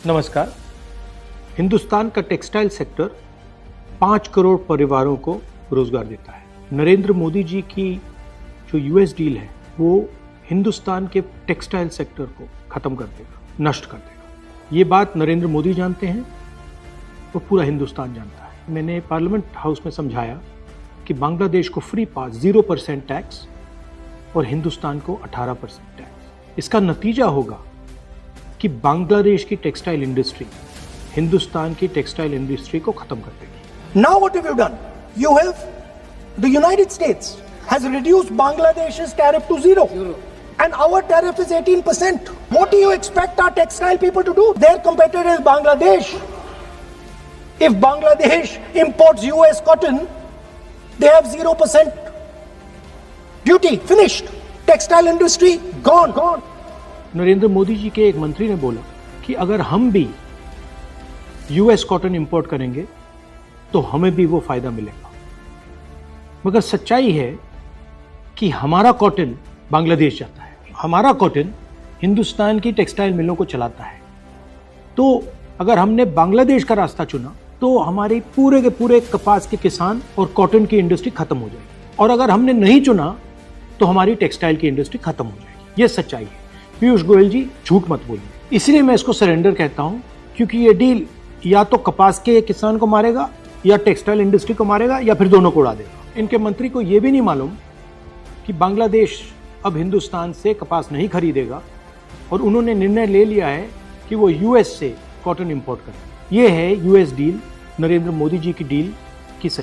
नमस्कार। हिंदुस्तान का textile sector 5 crore परिवारों को रोजगार देता है। नरेंद्र मोदी जी की जो यूएस डील है वो हिंदुस्तान के टेक्सटाइल सेक्टर को खत्म कर देगा, नष्ट कर देगा। ये बात नरेंद्र मोदी जानते हैं और पूरा हिंदुस्तान जानता है। मैंने पार्लियामेंट हाउस में समझाया कि बांग्लादेश को फ्री पास 0% टैक्स और हिंदुस्तान को 18% टैक्स। इसका नतीजा होगा कि बांग्लादेश की टेक्सटाइल इंडस्ट्री हिंदुस्तान की टेक्सटाइल इंडस्ट्री को खत्म कर देगी। Now what have you done? You have, the United States has reduced Bangladesh's tariff to zero. And our tariff is 18%. What do you expect our textile people to do? Their competitor is Bangladesh. If Bangladesh imports US cotton, they have 0% duty. Finished. Textile industry gone. Narendra Modi ji के एक मंत्री ने बोला कि अगर हम भी US cotton import करेंगे तो हमें भी वो फायदा मिलेगा। मगर सच्चाई है कि हमारा कॉटन बांग्लादेश जाता है, हमारा कॉटन हिंदुस्तान की टेक्सटाइल मिलों को चलाता है। तो अगर हमने बांग्लादेश का रास्ता चुना तो हमारे पूरे के पूरे कपास के किसान और कॉटन की इंडस्ट्री खत्म हो जाएगी, और अगर हमने नहीं चुना तो हमारी टेक्सटाइल की इंडस्ट्री खत्म हो जाएगी। ये सच्चाई है। पीयूष गोयल जी झूठ मत बोलिए। इसलिए मैं इसको सरेंडर कहता हूं, क्योंकि ये डील या तो कपास के किसान को मारेगा या टेक्सटाइल इंडस्ट्री को मारेगा या फिर दोनों को उड़ा देगा। इनके मंत्री को यह भी नहीं मालूम कि बांग्लादेश अब हिंदुस्तान से कपास नहीं खरीदेगा और उन्होंने निर्णय ले लिया है कि वो यूएस से कॉटन इंपोर्ट करें। ये है यूएस डील, नरेंद्र मोदी जी की डील।